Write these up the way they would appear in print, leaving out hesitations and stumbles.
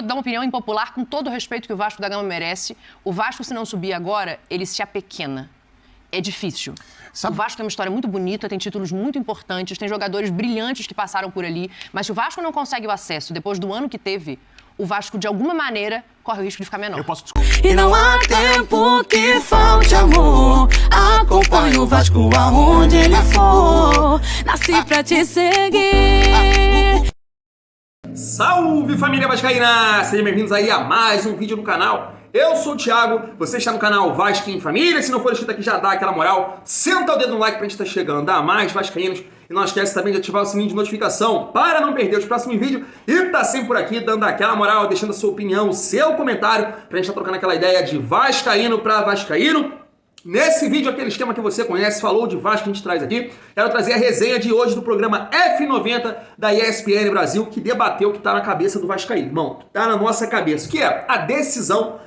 dar uma opinião impopular com todo o respeito que o Vasco da Gama merece. O Vasco, se não subir agora, ele se apequena. É difícil. O Vasco tem uma história muito bonita, tem títulos muito importantes, tem jogadores brilhantes que passaram por ali. Mas se o Vasco não consegue o acesso depois do ano que teve, o Vasco, de alguma maneira, corre o risco de ficar menor. Eu posso... E não há tempo que falte amor. Acompanhe o Vasco aonde ele for. Nasci pra te seguir. Salve, família vascaína! Sejam bem-vindos aí a mais um vídeo no canal. Eu sou o Thiago, você está no canal Vasco em Família. Se não for inscrito aqui, já dá aquela moral. Senta o dedo no like pra gente estar chegando a mais vascaínos. E não esquece também de ativar o sininho de notificação para não perder os próximos vídeos. E tá sempre por aqui dando aquela moral, deixando a sua opinião, o seu comentário, pra gente estar trocando aquela ideia de vascaíno para vascaíno. Nesse vídeo, aquele esquema que você conhece, falou de Vasco que a gente traz aqui. Quero trazer a resenha de hoje do programa F90 da ESPN Brasil, que debateu o que tá na cabeça do vascaíno. Irmão, tá na nossa cabeça, que é a decisão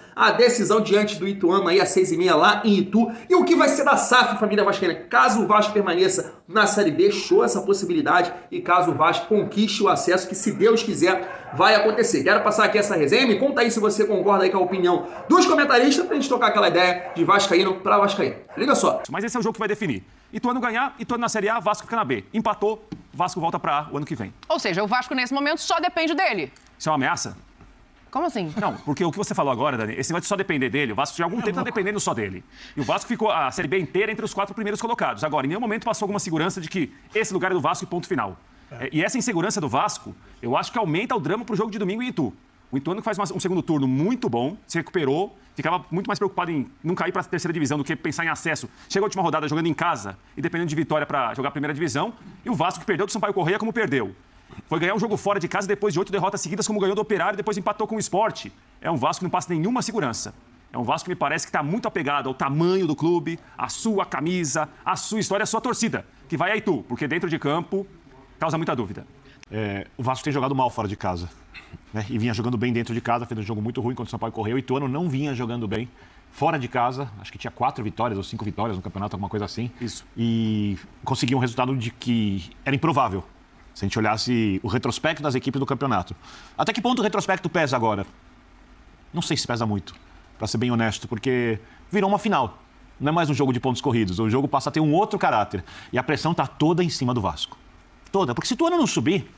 diante do Ituano aí às 6h30 lá em Itu. E o que vai ser da SAF, família vascaína? Caso o Vasco permaneça na Série B, show essa possibilidade. E caso o Vasco conquiste o acesso, que se Deus quiser, vai acontecer. Quero passar aqui essa resenha. Me conta aí se você concorda aí com a opinião dos comentaristas pra gente tocar aquela ideia de vascaíno pra vascaíno. Liga só. Mas esse é o jogo que vai definir. Ituano ganhar, Ituano na Série A, Vasco fica na B. Empatou, Vasco volta pra A o ano que vem. Ou seja, o Vasco, nesse momento, só depende dele. Isso é uma ameaça? Como assim? Não, porque o que você falou agora, Dani, esse vai só depender dele. O Vasco de algum tempo está dependendo só dele. E o Vasco ficou a Série B inteira entre os 4 primeiros colocados. Agora, em nenhum momento passou alguma segurança de que esse lugar é do Vasco e ponto final. E essa insegurança do Vasco, eu acho que aumenta o drama pro jogo de domingo em Itu. O Ituano que faz um segundo turno muito bom, se recuperou, ficava muito mais preocupado em não cair para a terceira divisão do que pensar em acesso. Chegou a última rodada jogando em casa e dependendo de vitória para jogar a primeira divisão. E o Vasco que perdeu do Sampaio Corrêa como perdeu. Foi ganhar um jogo fora de casa depois de 8 derrotas seguidas, como ganhou do Operário e depois empatou com o Sport. É um Vasco que não passa nenhuma segurança. É um Vasco que me parece que está muito apegado ao tamanho do clube, à sua camisa, à sua história, à sua torcida, que vai a Itu, porque dentro de campo causa muita dúvida. O Vasco tem jogado mal fora de casa, né? E vinha jogando bem dentro de casa, fez um jogo muito ruim contra o Sampaio Corrêa. O Ituano não vinha jogando bem fora de casa, acho que tinha 4 vitórias ou 5 vitórias no campeonato, alguma coisa assim. Isso. E conseguiu um resultado de que era improvável, se a gente olhasse o retrospecto das equipes do campeonato. Até que ponto o retrospecto pesa agora? Não sei se pesa muito, para ser bem honesto, porque virou uma final. Não é mais um jogo de pontos corridos, o jogo passa a ter um outro caráter. E a pressão está toda em cima do Vasco. Toda, porque se o Ituano não subir,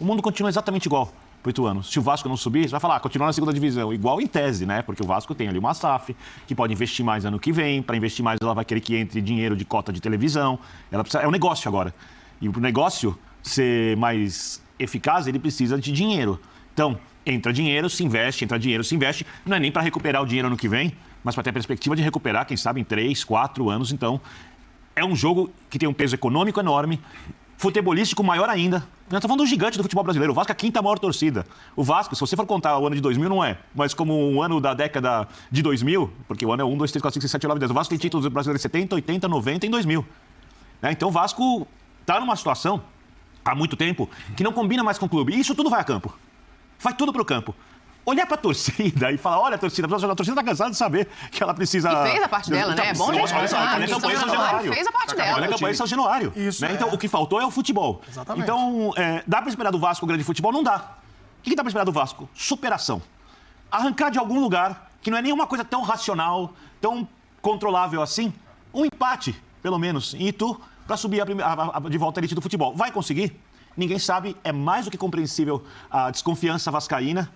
o mundo continua exatamente igual pro Ituano. Se o Vasco não subir, você vai falar, continua na segunda divisão. Igual em tese, né? Porque o Vasco tem ali uma SAF, que pode investir mais ano que vem. Para investir mais, ela vai querer que entre dinheiro de cota de televisão. Ela precisa, é um negócio agora. E o negócio ser mais eficaz, ele precisa de dinheiro. Então, entra dinheiro, se investe, entra dinheiro, se investe. Não é nem para recuperar o dinheiro ano que vem, mas para ter a perspectiva de recuperar, quem sabe, em 3, 4 anos. Então, é um jogo que tem um peso econômico enorme, futebolístico maior ainda. Nós estamos falando do gigante do futebol brasileiro. O Vasco é a 5ª maior torcida. O Vasco, se você for contar o ano de 2000, não é. Mas como um ano da década de 2000, porque o ano é 1, 2, 3, 4, 5, 6, 7, 8, 9, 10. O Vasco tem títulos brasileiros em 70, 80, 90 e em 2000. Né? Então o Vasco está numa situação, há muito tempo, que não combina mais com o clube. E isso tudo vai a campo. Vai tudo para o campo. Olhar para a torcida e falar, olha, a torcida está cansada de saber que ela precisa... E fez a parte dela, né? É bom, gente. Olha a campanha São Januário. Fez a parte dela. Olha a campanha São Januário. Isso, né? Então, o que faltou é o futebol. Exatamente. Então, dá para esperar do Vasco o grande futebol? Não dá. O que dá para esperar do Vasco? Superação. Arrancar de algum lugar, que não é nenhuma coisa tão racional, tão controlável assim, um empate, pelo menos, em Itu, para subir de volta à elite do futebol. Vai conseguir? Ninguém sabe. É mais do que compreensível a desconfiança vascaína.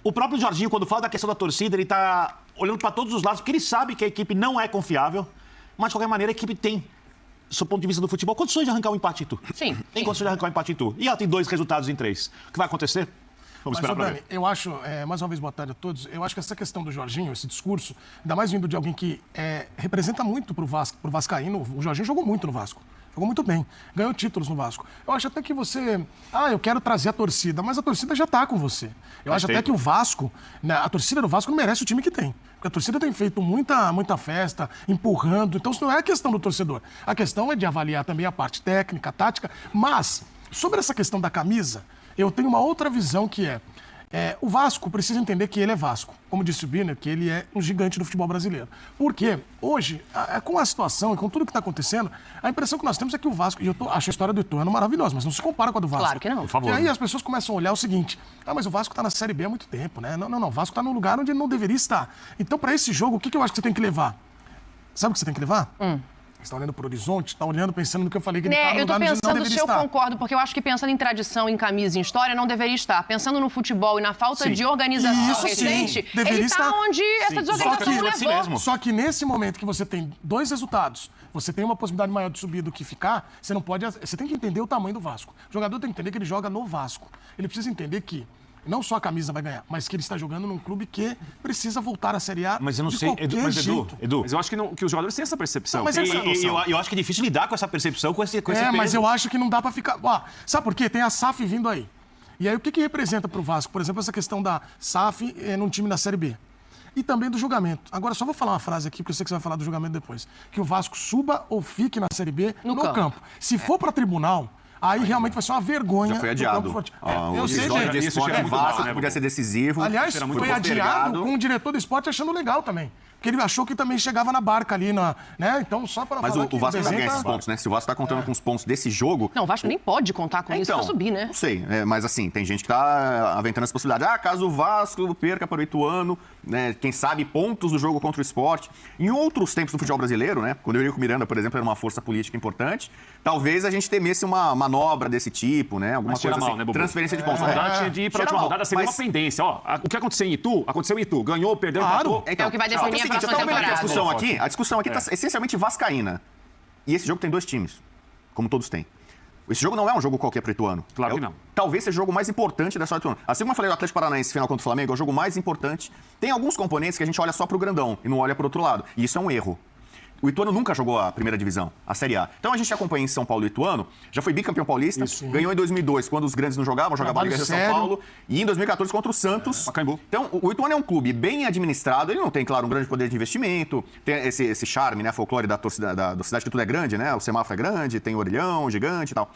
O próprio Jorginho, quando fala da questão da torcida, ele está olhando para todos os lados, porque ele sabe que a equipe não é confiável, mas, de qualquer maneira, a equipe tem, do ponto de vista do futebol, condições de arrancar um empate em Tu. Sim. Tem condições de arrancar um empate em Tu. E ela tem 2 resultados em 3. O que vai acontecer? Vamos esperar para ver. Eu acho, mais uma vez, boa tarde a todos, eu acho que essa questão do Jorginho, esse discurso, ainda mais vindo de alguém que representa muito pro vascaíno, o Jorginho jogou muito no Vasco. Jogou muito bem, ganhou títulos no Vasco. Eu acho até que você... eu quero trazer a torcida, mas a torcida já está com você. Eu acho até que o Vasco, né, a torcida do Vasco não merece o time que tem. Porque a torcida tem feito muita festa, empurrando. Então, isso não é a questão do torcedor. A questão é de avaliar também a parte técnica, tática. Mas, sobre essa questão da camisa, eu tenho uma outra visão que é... O Vasco precisa entender que ele é Vasco. Como disse o Birner, que ele é um gigante do futebol brasileiro. Porque hoje, com a situação e com tudo que está acontecendo, a impressão que nós temos é que o Vasco... E eu acho a história do Ituano maravilhosa, mas não se compara com a do Vasco. Claro que não. Por favor. E aí as pessoas começam a olhar o seguinte: mas o Vasco está na Série B há muito tempo, né? Não, o Vasco está num lugar onde ele não deveria estar. Então, para esse jogo, o que eu acho que você tem que levar? Sabe o que você tem que levar? Você está olhando para o horizonte, está olhando, pensando no que eu falei, que ele está no lugar onde ele não deveria estar. Eu concordo, porque eu acho que pensando em tradição, em camisa, em história, não deveria estar. Pensando no futebol e na falta de organização recente, ele está onde essa desorganização levou. Só que nesse momento que você tem 2 resultados, você tem uma possibilidade maior de subir do que ficar, você tem que entender o tamanho do Vasco. O jogador tem que entender que ele joga no Vasco. Ele precisa entender que não só a camisa vai ganhar, mas que ele está jogando num clube que precisa voltar à Série A. Mas eu não sei, Edu, Mas eu acho que os jogadores têm essa percepção. Mas eu acho que é difícil lidar com essa percepção, com esse peso. Mas eu acho que não dá para ficar... sabe por quê? Tem a SAF vindo aí. E aí o que representa para o Vasco? Por exemplo, essa questão da SAF num time da Série B. E também do julgamento. Agora, só vou falar uma frase aqui, porque eu sei que você vai falar do julgamento depois. Que o Vasco suba ou fique na Série B no campo. Se for para tribunal... Aí realmente vai ser uma vergonha. Já foi adiado. Eu sei, gente. De esporte é Vasco, podia ser decisivo. Aliás, foi adiado com o diretor do esporte achando legal também. Porque ele achou que também chegava na barca ali, né? Então, só para falar que o Vasco vai ganhar esses pontos, né? Se o Vasco está contando com os pontos desse jogo... Não, o Vasco nem pode contar com isso para subir, né? Não sei, mas assim, tem gente que está aventando essa possibilidade. Caso o Vasco perca para o Ituano, né? Quem sabe pontos do jogo contra o Sport. Em outros tempos do futebol brasileiro, né? Quando o Eurico Miranda, por exemplo, era uma força política importante, talvez a gente temesse uma manobra desse tipo, né? Alguma coisa assim, né, transferência de pontos. A rodada tinha de ir para a última rodada, seria uma pendência. O que aconteceu em Itu, aconteceu em Itu. Ganhou, perdeu, empatou. É o que vai definir a próxima temporada. A discussão aqui está essencialmente vascaína. E esse jogo tem 2 times, como todos têm. Esse jogo não é um jogo qualquer para o Ituano. Claro que não. Talvez seja o jogo mais importante da história do Ituano. Assim como eu falei do Atlético Paranaense final contra o Flamengo, é o jogo mais importante. Tem alguns componentes que a gente olha só para o grandão e não olha para o outro lado. E isso é um erro. O Ituano nunca jogou a primeira divisão, a Série A. Então a gente acompanha em São Paulo o Ituano, já foi bicampeão paulista, ganhou em 2002, quando os grandes não jogavam, jogava a Liga de São Paulo, e em 2014 contra o Santos. Então o Ituano é um clube bem administrado, ele não tem, claro, um grande poder de investimento, tem esse charme, né, folclore da torcida, da cidade que tudo é grande, né, o semáforo é grande, tem o orelhão, gigante e tal.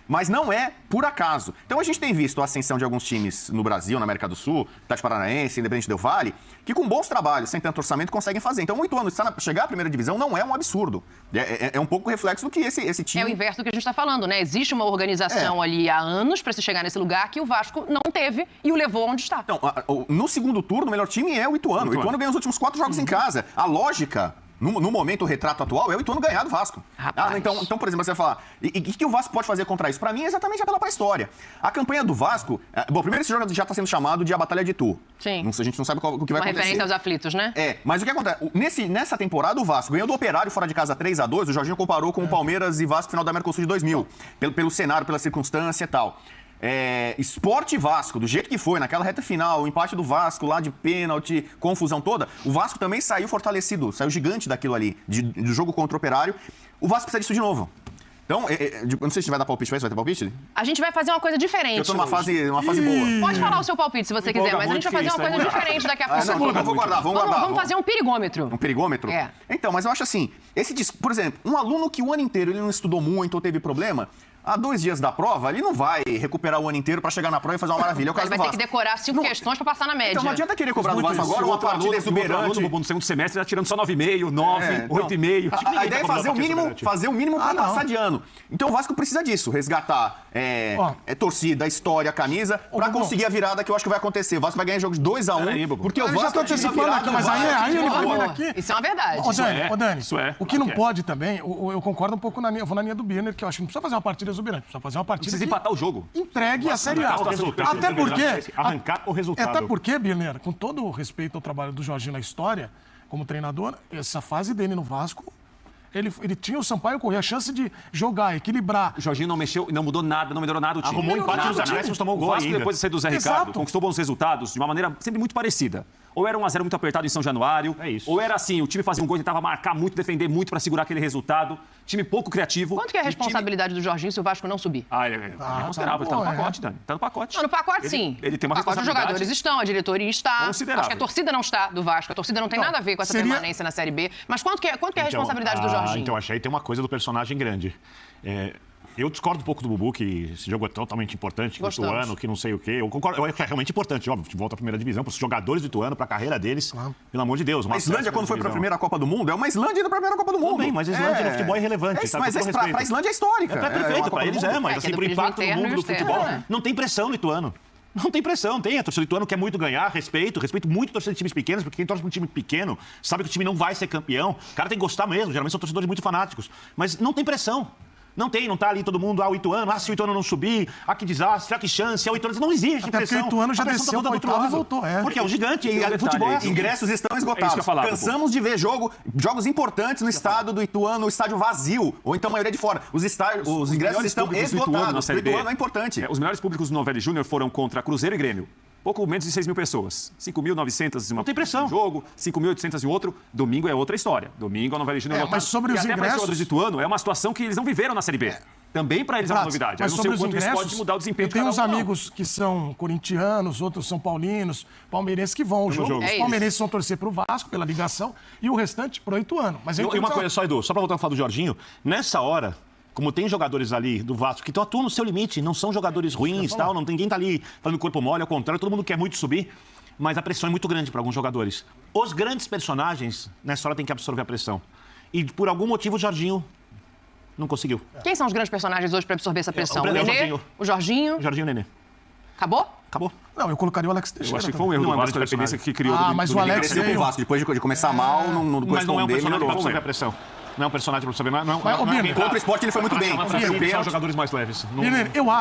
Mas não é por acaso. Então a gente tem visto a ascensão de alguns times no Brasil, na América do Sul, Atlético Paranaense, Independente Del Valle, que com bons trabalhos, sem tanto orçamento, conseguem fazer. Então o Ituano chegar à primeira divisão não é um absurdo. É um pouco reflexo do que esse time... É o inverso do que a gente está falando, né? Existe uma organização ali há anos para se chegar nesse lugar que o Vasco não teve e o levou onde está. Então, no segundo turno, o melhor time é o Ituano. O Ituano ganhou os últimos 4 jogos em casa. A lógica... No momento, o retrato atual é o Ituano ganhar do Vasco. Então, por exemplo, você vai falar, e o que o Vasco pode fazer contra isso? Para mim, é exatamente apelar para a história. A campanha do Vasco... primeiro esse jogo já está sendo chamado de a Batalha de Itu. Sim. A gente não sabe o que vai acontecer. Uma referência aos aflitos, né? Mas o que acontece? Nessa temporada, o Vasco ganhou do Operário fora de casa 3-2. O Jorginho comparou com o Palmeiras e Vasco final da Mercosul de 2000. Pelo cenário, pela circunstância e tal. Sport e Vasco, do jeito que foi, naquela reta final, o empate do Vasco lá de pênalti, confusão toda, o Vasco também saiu fortalecido, saiu gigante daquilo ali, do jogo contra o Operário. O Vasco precisa disso de novo. Então, eu não sei se a gente vai dar palpite, vai ter palpite? A gente vai fazer uma coisa diferente. Eu tô numa fase boa. Pode falar o seu palpite se você quiser, mas a gente vai fazer uma coisa diferente daqui a pouco. Vamos guardar. Vamos fazer um perigômetro. Um perigômetro? Então, mas eu acho assim, por exemplo, um aluno que o ano inteiro ele não estudou muito ou teve problema, há 2 dias da prova, ele não vai recuperar o ano inteiro para chegar na prova e fazer uma maravilha. É o caso ele vai ter que decorar 5 questões para passar na média. Então não adianta querer cobrar do Vasco agora uma partida exuberante. No segundo semestre, já tirando só 9,5, 9, 8,5. A ideia é fazer o mínimo para passar de ano. Então o Vasco precisa disso, resgatar torcida, história, camisa, para conseguir a virada que eu acho que vai acontecer. O Vasco vai ganhar jogos 2-1, porque o Vasco já está aqui, mas aí ele vai vir aqui. Isso é uma verdade. Dani, o que não pode também, eu concordo um pouco eu vou na linha do Birner, que eu acho que não precisa fazer uma partida exuberante, precisa fazer uma partida precisa empatar o jogo. Entregue a Série A. Até porque... Arrancar o resultado. Até porque, Birner, com todo o respeito ao trabalho do Jorginho na história, como treinador, essa fase dele no Vasco, ele tinha o Sampaio Corrêa, a chance de jogar, equilibrar. O Jorginho não mexeu, não mudou nada, não melhorou nada o time. Arrumou empate nos acréscimos, tomou um gol ainda. Depois de sair do Zé Ricardo, conquistou bons resultados de uma maneira sempre muito parecida. Ou era 1-0 muito apertado em São Januário, ou era assim, o time fazia um gol, tentava marcar muito, defender muito para segurar aquele resultado. Time pouco criativo. Quanto que é a responsabilidade do Jorginho se o Vasco não subir? Ele é considerável, tá no pacote, Dani. Tá no pacote. Não, no pacote, sim. Ele tem uma pacote os jogadores estão, a diretoria está. Acho que a torcida não está do Vasco. A torcida não tem nada a ver com essa permanência na Série B. Mas quanto que é a responsabilidade do Jorginho? Então, achei que tem uma coisa do personagem grande. Eu discordo um pouco do Bubu, que esse jogo é totalmente importante, que o Ituano, que não sei o quê. Eu concordo, eu acho que é realmente importante, óbvio, de volta à primeira divisão, para os jogadores do Ituano, para a carreira deles, pelo amor de Deus. A Islândia, quando foi para a primeira Copa do Mundo, é uma Islândia indo para a primeira Copa do Mundo. Também, mas a Islândia no futebol é irrelevante. Mas para a Islândia é histórica. É perfeito, para eles mas assim, pro impacto no mundo do futebol, não tem pressão no Ituano. Não tem pressão, tem. A torcida do Ituano quer muito ganhar, respeito muito a torcida de times pequenos, porque quem torce para um time pequeno sabe que o time não vai ser campeão. O cara tem que gostar mesmo, geralmente são torcedores muito fanáticos. Mas não tem pressão. Não tá ali todo mundo, o Ituano, se o Ituano não subir, que desastre, que chance, o Ituano, não existe até pressão. Porque o Ituano já desceu do oitavo e voltou, Porque é um gigante, e o futebol é assim. Ingressos estão esgotados. Cansamos de ver jogos importantes no estado do Ituano, o estádio vazio, ou então a maioria de fora. Os ingressos estão esgotados, o Ituano é importante. Os melhores públicos do Novelli Júnior foram contra Cruzeiro e Grêmio. Pouco menos de 6 mil pessoas. 5.900 em um jogo, 5.800 em outro. Domingo é outra história. Domingo a Novelli Júnior lotado. Mas sobre os ingressos... para os jogadores do Ituano, é uma situação que eles não viveram na Série B. Também para eles é uma novidade. Mas eu não sei o quanto isso pode mudar o desempenho de cada um. Eu tenho uns amigos que são corintianos, outros são paulinos, palmeirenses que vão ao jogo. Os palmeirenses vão torcer para o Vasco, pela ligação, e o restante para o Ituano. Mas e uma coisa só, Edu, só para voltar a falar do Jorginho, nessa hora... Como tem jogadores ali do Vasco que atuam no seu limite, não são jogadores ruins, tal, ninguém tá ali fazendo corpo mole, ao contrário, todo mundo quer muito subir, mas a pressão é muito grande para alguns jogadores. Os grandes personagens, nessa hora, tem que absorver a pressão. E por algum motivo o Jorginho não conseguiu. Quem são os grandes personagens hoje para absorver essa pressão? O Nenê? O Jorginho? O Jorginho e o Nenê. Acabou? Acabou. Não, eu colocaria o Alex Teixeira. Eu acho que foi um erro do Vasco, a dependência que criou. Mas o Alex cresceu com o Vasco, depois de começar mal, não mas não é um personagem para absorver a pressão. Não é um personagem para saber, contra o esporte ele foi muito bem. São jogadores mais leves. Eu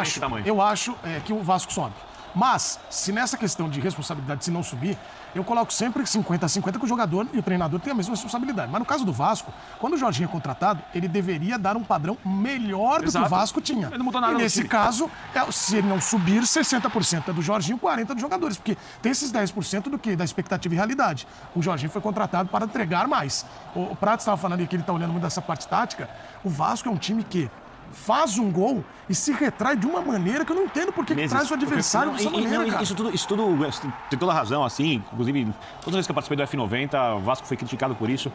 acho que o Vasco sobe. Mas, se nessa questão de responsabilidade, se não subir, eu coloco sempre 50-50 que o jogador e o treinador têm a mesma responsabilidade. Mas no caso do Vasco, quando o Jorginho é contratado, ele deveria dar um padrão melhor do que o Vasco tinha. Ele não mudou nada. E nesse caso, se ele não subir, 60% é do Jorginho, 40% dos jogadores. Porque tem esses 10% da expectativa e realidade. O Jorginho foi contratado para entregar mais. O Prato estava falando aí que ele está olhando muito dessa parte tática. O Vasco é um time que faz um gol e se retrai de uma maneira que eu não entendo por que traz o adversário dessa maneira, cara. Isso tudo tem toda a razão, assim. Inclusive, todas as vezes que eu participei do F90, o Vasco foi criticado por isso.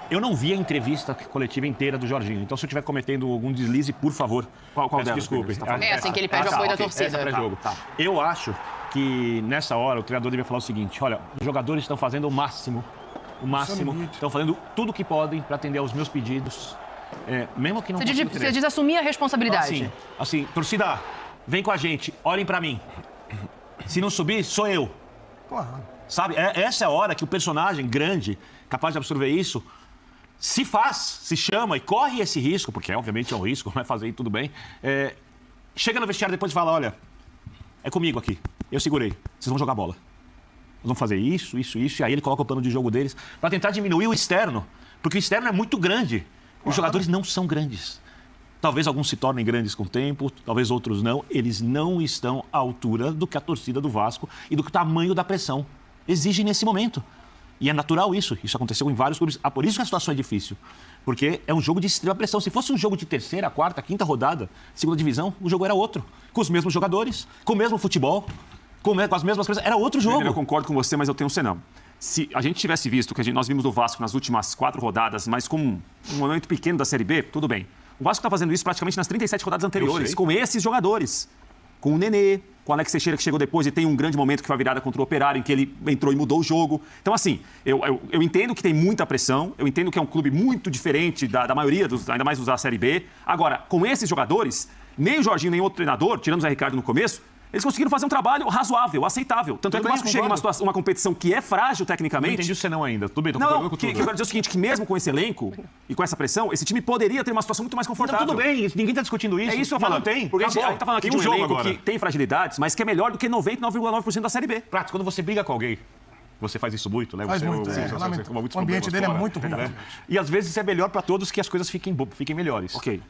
Eu não vi a entrevista coletiva inteira do Jorginho. Então, se eu estiver cometendo algum deslize, por favor, qual delas? Desculpe. É assim que ele pede o apoio da torcida. Pré-jogo. Eu acho que, nessa hora, o treinador devia falar o seguinte: olha, os jogadores estão fazendo o máximo, estão fazendo tudo o que podem para atender aos meus pedidos. Mesmo que não Você diz assumir a responsabilidade. Assim, torcida, vem com a gente, olhem pra mim. Se não subir, sou eu. Claro. Sabe? Essa é a hora que o personagem grande, capaz de absorver isso, se chama e corre esse risco, porque obviamente é um risco, vai fazer tudo bem. Chega no vestiário depois e fala: olha, é comigo aqui, eu segurei, vocês vão jogar bola. Nós vamos fazer isso, e aí ele coloca o plano de jogo deles pra tentar diminuir o externo, porque o externo é muito grande. Os jogadores não são grandes. Talvez alguns se tornem grandes com o tempo, talvez outros não. Eles não estão à altura do que a torcida do Vasco e do tamanho da pressão exige nesse momento. E é natural isso. Isso aconteceu em vários clubes. Por isso que a situação é difícil. Porque é um jogo de extrema pressão. Se fosse um jogo de terceira, quarta, quinta rodada, segunda divisão, o jogo era outro. Com os mesmos jogadores, com o mesmo futebol, com as mesmas coisas. Era outro jogo. Eu concordo com você, mas eu tenho um senão. Se a gente tivesse visto que nós vimos o Vasco nas últimas 4 rodadas, mas com um momento pequeno da Série B, tudo bem. O Vasco está fazendo isso praticamente nas 37 rodadas anteriores, com esses jogadores. Com o Nenê, com o Alex Teixeira, que chegou depois e tem um grande momento que foi a virada contra o Operário, em que ele entrou e mudou o jogo. Então, assim, eu entendo que tem muita pressão, eu entendo que é um clube muito diferente da maioria, ainda mais dos da Série B. Agora, com esses jogadores, nem o Jorginho, nem outro treinador, tirando o Zé Ricardo no começo, eles conseguiram fazer um trabalho razoável, aceitável. Tanto é que o Vasco chega em uma competição que é frágil tecnicamente. Não entendi o senão ainda. Tudo bem, tô eu quero dizer o seguinte, que mesmo com esse elenco e com essa pressão, esse time poderia ter uma situação muito mais confortável. Tudo bem, ninguém está discutindo isso. É isso que eu falo. Não tem. Porque a gente tá falando aqui de um elenco que tem fragilidades, mas que é melhor do que 99,9% da Série B. Prato, quando você briga com alguém, você faz isso muito, né? Faz muito, o ambiente dele é muito ruim. Né? E às vezes é melhor para todos que as coisas fiquem melhores. Ok.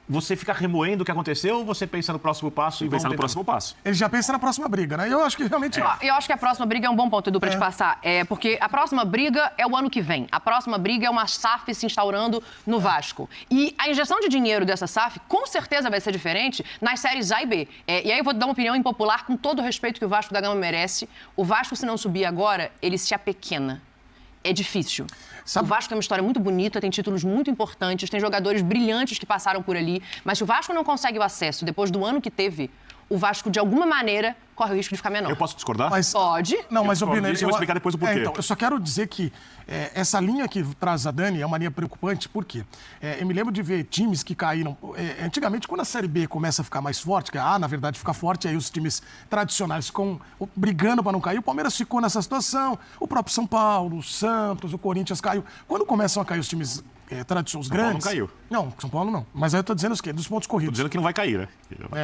Você fica remoendo o que aconteceu ou você pensa no próximo passo e pensa no próximo passo? Ele já pensa na próxima briga, né? Eu acho que realmente... Eu acho que a próxima briga é um bom ponto, Edu, pra te passar. Porque a próxima briga é o ano que vem. A próxima briga é uma SAF se instaurando no Vasco. E a injeção de dinheiro dessa SAF, com certeza, vai ser diferente nas séries A e B. E aí eu vou dar uma opinião impopular, com todo o respeito que o Vasco da Gama merece. O Vasco, se não subir agora, ele se apequena. é difícil. O Vasco tem uma história muito bonita, tem títulos muito importantes, tem jogadores brilhantes que passaram por ali, mas se o Vasco não consegue o acesso depois do ano que teve, o Vasco, de alguma maneira, corre o risco de ficar menor. Eu posso discordar? Pode. Não, mas o Bina, eu vou explicar depois o porquê. Então, eu só quero dizer que essa linha que traz a Dani é uma linha preocupante, por quê? Eu me lembro de ver times que caíram. Antigamente, quando a Série B começa a ficar mais forte, que na verdade fica forte, aí os times tradicionais ficam brigando para não cair. O Palmeiras ficou nessa situação, o próprio São Paulo, o Santos, o Corinthians caiu. Quando começam a cair os times tradicionais grandes. São Paulo não caiu. Não, São Paulo não. Mas aí eu tô dizendo o quê? Dos pontos corridos. Tô dizendo que não vai cair, né?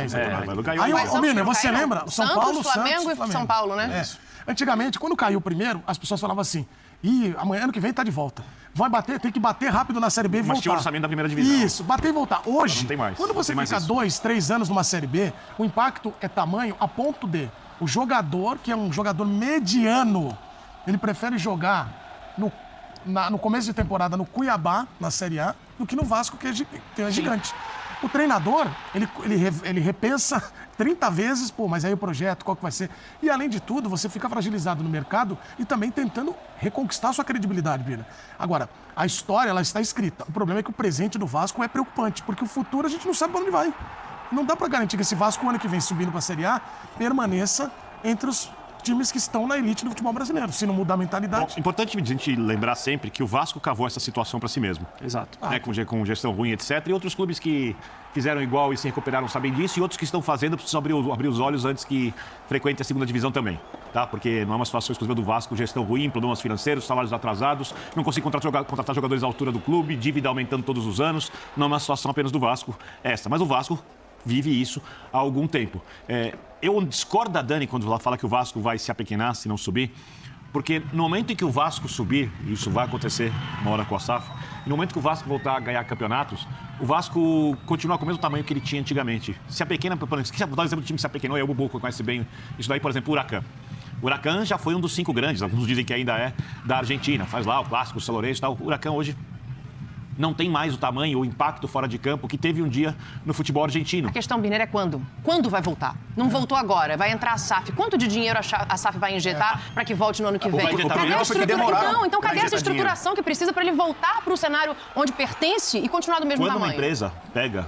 Exatamente. Mas não caiu. Aí, ainda. Bina, você lembra? São Paulo, Flamengo e São Paulo, né? Antigamente, quando caiu o primeiro, as pessoas falavam assim: amanhã, ano que vem, tá de volta. Vai bater, tem que bater rápido na Série B e voltar. Mas tinha o orçamento da primeira divisão. Isso, bater e voltar. Hoje, não tem mais. quando você fica 2, 3 anos numa Série B, o impacto é tamanho a ponto de o jogador, que é um jogador mediano, ele prefere jogar no começo de temporada no Cuiabá, na Série A, do que no Vasco, que é gigante. O treinador, ele repensa 30 vezes, mas aí o projeto, qual que vai ser? E, além de tudo, você fica fragilizado no mercado e também tentando reconquistar sua credibilidade, Bina. Agora, a história, ela está escrita. O problema é que o presente do Vasco é preocupante, porque o futuro a gente não sabe para onde vai. Não dá para garantir que esse Vasco, o ano que vem, subindo para a Série A, permaneça entre os times que estão na elite do futebol brasileiro, se não mudar a mentalidade. Bom, importante a gente lembrar sempre que o Vasco cavou essa situação para si mesmo. Exato. Né, com gestão ruim, etc. E outros clubes que fizeram igual e se recuperaram sabem disso, e outros que estão fazendo precisam abrir os olhos antes que frequente a segunda divisão também. Tá? Porque não é uma situação exclusiva do Vasco, gestão ruim, problemas financeiros, salários atrasados, não consegue contratar jogadores à altura do clube, dívida aumentando todos os anos. Não é uma situação apenas do Vasco essa. Mas o Vasco vive isso há algum tempo. Eu discordo da Dani quando ela fala que o Vasco vai se apequenar se não subir, porque no momento em que o Vasco subir, e isso vai acontecer uma hora com a SAF, no momento que o Vasco voltar a ganhar campeonatos, o Vasco continua com o mesmo tamanho que ele tinha antigamente. Se apequena, por exemplo, vou dar um exemplo do time que se apequenou, o Bubu conhece bem isso daí, por exemplo, o Huracan. O Huracan já foi um dos 5 grandes, alguns dizem que ainda é da Argentina, faz lá o clássico, o São Lourenço e tal. O Huracan hoje não tem mais o tamanho, o impacto fora de campo que teve um dia no futebol argentino. A questão, Biner, é quando? Quando vai voltar? Não voltou agora, vai entrar a SAF. Quanto de dinheiro a SAF vai injetar para que volte no ano que vem? Cadê a estrutura? Então cadê essa estruturação que precisa para ele voltar para o cenário onde pertence e continuar do mesmo tamanho? Quando uma empresa pega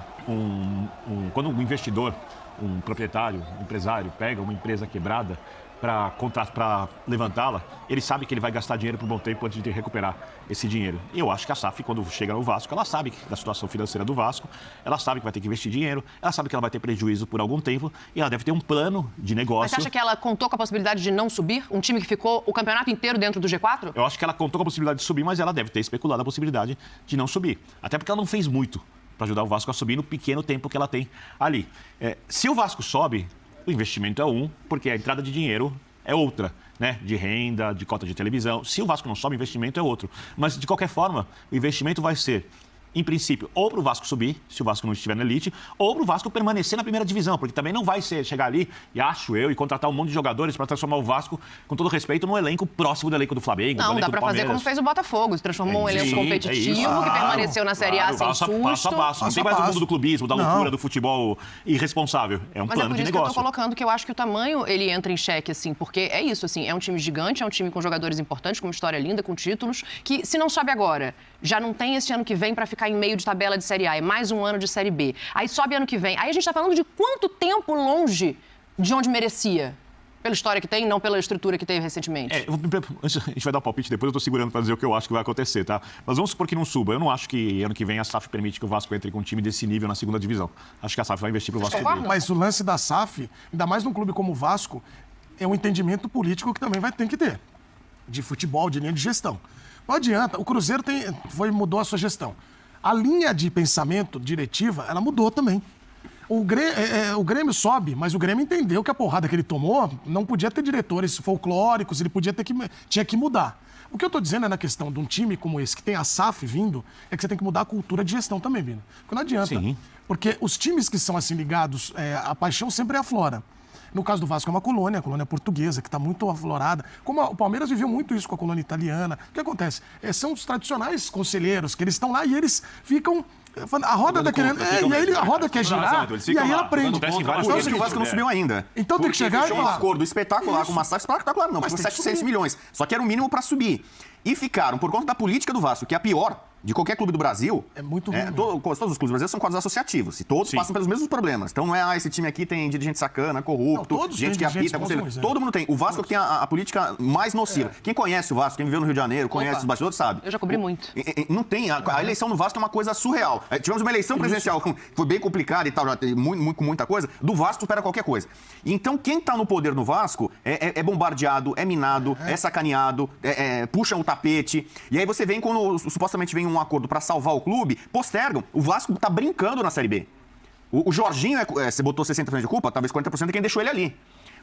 quando um investidor, um proprietário, um empresário pega uma empresa quebrada para levantá-la, ele sabe que ele vai gastar dinheiro por um bom tempo antes de recuperar esse dinheiro. E eu acho que a SAF, quando chega no Vasco, ela sabe da situação financeira do Vasco, ela sabe que vai ter que investir dinheiro, ela sabe que ela vai ter prejuízo por algum tempo e ela deve ter um plano de negócio. Mas você acha que ela contou com a possibilidade de não subir? Um time que ficou o campeonato inteiro dentro do G4? Eu acho que ela contou com a possibilidade de subir, mas ela deve ter especulado a possibilidade de não subir. Até porque ela não fez muito para ajudar o Vasco a subir no pequeno tempo que ela tem ali. Se o Vasco sobe, o investimento é porque a entrada de dinheiro é outra, né? De renda, de cota de televisão. Se o Vasco não sobe, o investimento é outro. Mas, de qualquer forma, o investimento vai ser, em princípio, ou para o Vasco subir, se o Vasco não estiver na elite, ou para o Vasco permanecer na primeira divisão, porque também não vai chegar ali, e acho eu, e contratar um monte de jogadores para transformar o Vasco, com todo respeito, num elenco próximo do elenco do Flamengo. Não, dá para fazer como fez o Botafogo, se transformou um elenco competitivo, que permaneceu na Série A sem susto. Passo a passo. Não tem mais o mundo do clubismo, da loucura, do futebol irresponsável. É um plano de negócio. Mas é por isso que eu tô colocando que eu acho que o tamanho, ele entra em xeque, assim, porque é isso, assim, é um time gigante, é um time com jogadores importantes, com uma história linda, com títulos, que se não sobe agora, já não tem esse ano que vem para ficar em meio de tabela de Série A, é mais um ano de Série B. Aí sobe ano que vem. Aí a gente está falando de quanto tempo longe de onde merecia? Pela história que tem, não pela estrutura que teve recentemente. A gente vai dar um palpite depois, eu estou segurando para dizer o que eu acho que vai acontecer, tá? Mas vamos supor que não suba. Eu não acho que ano que vem a SAF permite que o Vasco entre com um time desse nível na segunda divisão. Acho que a SAF vai investir para o Vasco subir. Mas o lance da SAF, ainda mais num clube como o Vasco, é um entendimento político que também vai ter que ter. De futebol, de linha de gestão. Não adianta. O Cruzeiro mudou a sua gestão. A linha de pensamento diretiva, ela mudou também. O Grêmio sobe, mas o Grêmio entendeu que a porrada que ele tomou não podia ter diretores folclóricos, ele tinha que mudar. O que eu estou dizendo é na questão de um time como esse, que tem a SAF vindo, é que você tem que mudar a cultura de gestão também, Bina. Porque não adianta. Sim. Porque os times que são assim ligados, a paixão sempre aflora. No caso do Vasco é uma colônia, a colônia portuguesa, que está muito aflorada. Como o Palmeiras viveu muito isso com a colônia italiana. O que acontece? São os tradicionais conselheiros, que eles estão lá e eles ficam A roda tá querendo... e aí a roda quer girar, e aí ela prende. Por isso que o Vasco não subiu ainda. Então tem que chegar e fechou um falar... acordo espetacular com uma SAF, espetacular não, por 700 milhões. Só que era o mínimo para subir. E ficaram, por conta da política do Vasco, que é a pior de qualquer clube do Brasil. É muito ruim. Todos os clubes brasileiros são quadros associativos. E todos passam pelos mesmos problemas. Então não é, esse time aqui tem dirigente sacana, corrupto, gente que apita, conselheiro. Todo mundo tem. O Vasco tem a política mais nociva. Quem conhece o Vasco, quem viveu no Rio de Janeiro, conhece os bastidores, sabe. Eu já cobri muito. Não tem. A eleição no Vasco é uma coisa surreal. Tivemos uma eleição presidencial que foi bem complicada e tal, já tem muita coisa. Do Vasco supera qualquer coisa. Então quem tá no poder no Vasco é bombardeado, é minado, é sacaneado, puxam o tapete. E aí você vem quando supostamente vem um acordo para salvar o clube, postergam. O Vasco tá brincando na Série B. O Jorginho, você botou 60% de culpa, talvez 40% é quem deixou ele ali.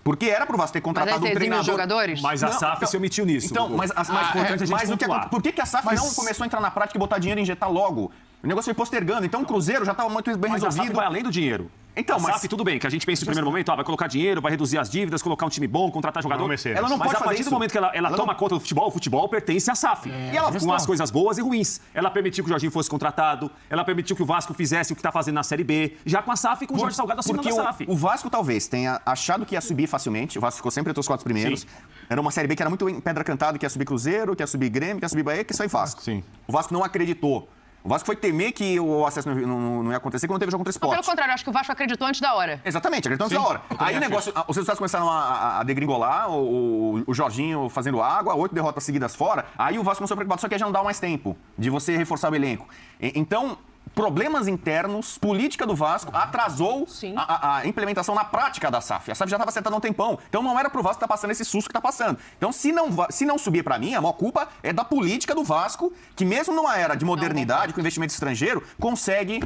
Porque era pro Vasco ter contratado um treinador... jogadores? Mas a SAF se omitiu nisso. Então, mas importante a gente pontuar. Por que a SAF não começou a entrar na prática e botar dinheiro e injetar logo? O negócio foi postergando. Então o Cruzeiro já estava muito bem resolvido. A SAF vai além do dinheiro. Então, a SAF, tudo bem, que a gente pensa no primeiro momento, vai colocar dinheiro, vai reduzir as dívidas, colocar um time bom, contratar jogador. Ela não pode a partir do momento que ela toma conta do futebol, o futebol pertence à SAF. E ela com as coisas boas e ruins. Ela permitiu que o Jorginho fosse contratado, ela permitiu que o Vasco fizesse o que está fazendo na Série B, já com a SAF e com o Jorge Salgado acima da SAF. O Vasco talvez tenha achado que ia subir facilmente, o Vasco ficou sempre entre os 4 primeiros. Sim. Era uma Série B que era muito em pedra cantada, que ia subir Cruzeiro, que ia subir Grêmio, que ia subir Bahia, que isso aí Vasco. Sim. O Vasco não acreditou. O Vasco foi temer que o acesso não ia acontecer quando teve jogo contra o Sport. Pelo contrário, acho que o Vasco acreditou antes da hora. Exatamente, acreditou antes da hora. Aí o negócio, os resultados começaram a degringolar, o Jorginho fazendo água, 8 derrotas seguidas fora. Aí o Vasco começou a preocupar, só que já não dá mais tempo de você reforçar o elenco. Então, problemas internos, política do Vasco, atrasou a implementação na prática da SAF. A SAF já estava acertada há um tempão. Então não era pro Vasco estar passando esse susto que está passando. Então se não subir para mim, a maior culpa é da política do Vasco, que mesmo numa era de modernidade, com investimento estrangeiro, consegue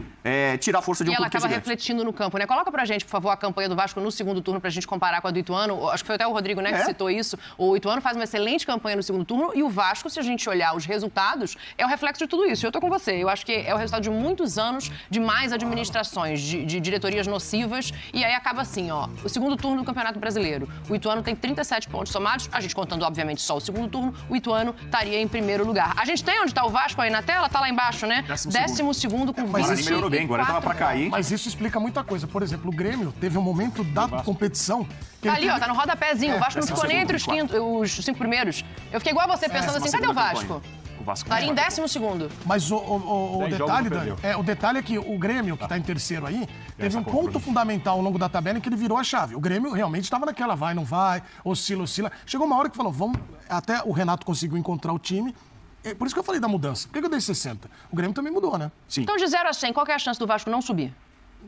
tirar força de um clube. E ela acaba refletindo no campo, né? Coloca pra gente, por favor, a campanha do Vasco no segundo turno pra gente comparar com a do Ituano. Acho que foi até o Rodrigo, né, que citou isso. O Ituano faz uma excelente campanha no segundo turno e o Vasco, se a gente olhar os resultados, é o reflexo de tudo isso. Eu tô com você. Eu acho que é o resultado de muitos anos de mais administrações, de diretorias nocivas, e aí acaba assim, ó, o segundo turno do Campeonato Brasileiro. O Ituano tem 37 pontos somados, a gente contando, obviamente, só o segundo turno, o Ituano estaria em primeiro lugar. A gente tem onde tá o Vasco aí na tela? Tá lá embaixo, né? 12º com 24. Melhorou bem, agora tava pra cair. Mas isso explica muita coisa. Por exemplo, o Grêmio teve um momento da competição... Tá ali, ó, tá no rodapézinho. O Vasco não ficou nem entre os 5 primeiros. Eu fiquei igual a você, pensando assim, cadê o Vasco? Estaria em 12º. Mas o detalhe é que o Grêmio, que está em terceiro aí, teve um ponto fundamental ao longo da tabela em que ele virou a chave. O Grêmio realmente estava naquela vai, não vai, oscila. Chegou uma hora que falou, vamos... Até o Renato conseguiu encontrar o time. Por isso que eu falei da mudança. Por que eu dei 60? O Grêmio também mudou, né? Sim. Então, de 0 a 100, qual que é a chance do Vasco não subir?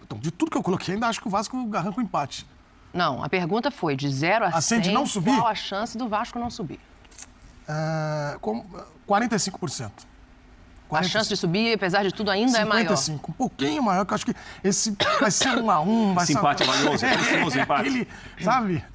Então, de tudo que eu coloquei, ainda acho que o Vasco arranca o empate. Não, a pergunta foi, de 0 a 100, de não subir? qual a chance do Vasco não subir? 45%. A chance de subir, apesar de tudo, ainda 55%, é maior. 55%, um pouquinho maior, que eu acho que esse vai ser 1-1. Vai ser empate é valioso, empate. Sabe?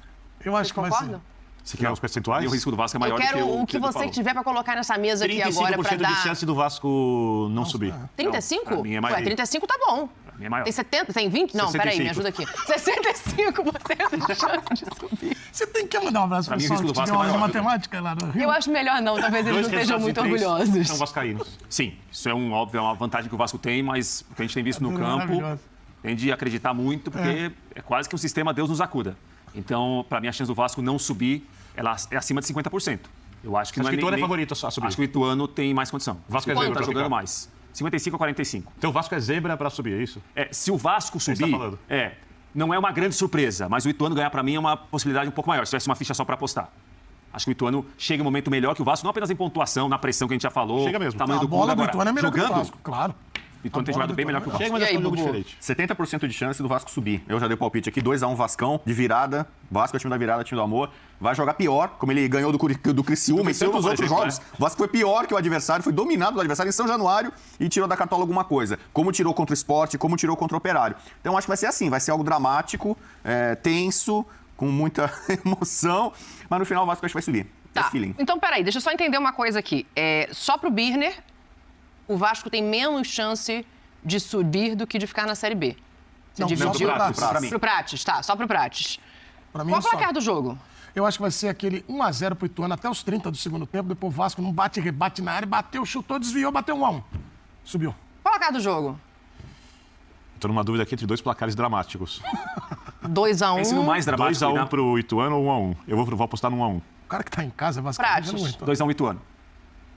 Eu acho que vai ser. Você quer os percentuais? E o risco do Vasco é maior do que o que você tiver para colocar nessa mesa aqui agora para dar... 35% de chance do Vasco não subir. 35? Pra mim é maior. Ué, 35 tá bom. Pra mim é maior. Tem 70? Tem 20? Não, 65. peraí, me ajuda aqui. 65% de chance de subir. Você tem que mandar um abraço pro pessoal que tinha aula de matemática lá no Rio. Eu acho melhor não, talvez eles não estejam muito orgulhosos. São vascaínos. Sim, isso é óbvio, é uma vantagem que o Vasco tem, mas o que a gente tem visto no campo, tem de acreditar muito, porque é quase que um sistema Deus nos acuda. Então, para mim, a chance do Vasco não subir, ela é acima de 50%. Eu acho que não é o Ituano é favorito a subir. Acho que o Ituano tem mais condição. O Vasco é zebra tá jogando mais. 55 a 45. Então o Vasco é zebra para subir, é isso? Se o Vasco subir, não é uma grande surpresa, mas o Ituano ganhar para mim é uma possibilidade um pouco maior, se tivesse uma ficha só para apostar. Acho que o Ituano chega em um momento melhor que o Vasco, não apenas em pontuação, na pressão que a gente já falou. Chega mesmo. Tamanho A do bola clube, do Ituano é melhor jogando, que o Vasco, claro. O Ituano tem jogado bem melhor que o Vasco. Chega, mas é um jogo diferente. 70% de chance do Vasco subir. Eu já dei palpite aqui, 2-1 Vascão, de virada. Vasco é o time da virada, time do amor. Vai jogar pior, como ele ganhou do Criciúma e tantos outros jogos. O Vasco foi pior que o adversário, foi dominado pelo adversário em São Januário e tirou da cartola alguma coisa. Como tirou contra o Sport, como tirou contra o Operário. Então acho que vai ser assim, vai ser algo dramático, tenso, com muita emoção, mas no final o Vasco acho que vai subir. Tá, então peraí, deixa eu só entender uma coisa aqui. Só pro Birner, o Vasco tem menos chance de subir do que de ficar na Série B. Você dividiu pro Prates, tá, só pro Prates. Pra mim, qual o placar do jogo? Eu acho que vai ser aquele 1-0 pro Ituano até os 30 do segundo tempo, depois o Vasco não bate, rebate na área, bateu, chutou, desviou, bateu 1-1. Subiu. Qual o placar do jogo? tô numa dúvida aqui entre 2 placares dramáticos. 2-1. Pense no mais dramático. 2-1 pro Ituano ou 1-1? Eu vou apostar no 1-1. O cara que tá em casa é vascaíno. Prates. 2-1 Ituano.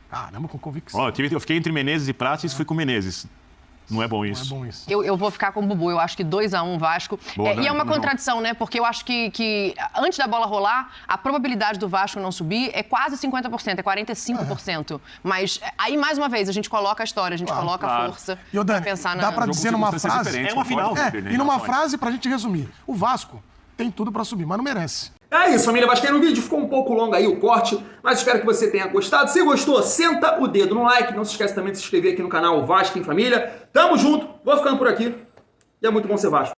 Caramba, com convicção. Ó, eu fiquei entre Menezes e Prates e fui com Menezes. Não é bom isso. Não é bom isso. Eu vou ficar com o Bubu. Eu acho que 2-1 Vasco. Boa, E é uma também contradição, né? Porque eu acho que antes da bola rolar, a probabilidade do Vasco não subir é quase 50%, é 45%. Mas aí, mais uma vez, a gente coloca a história, a gente coloca a força. E, ô, Dani, pra pensar dá pra dizer numa frase... É uma final. E numa frase, pra gente resumir. O Vasco tem tudo pra subir, mas não merece. É isso, família Vascaína. O vídeo ficou um pouco longo aí, o corte, mas espero que você tenha gostado. Se gostou, senta o dedo no like. Não se esquece também de se inscrever aqui no canal Vasco em Família. Tamo junto, vou ficando por aqui. E é muito bom ser Vasco.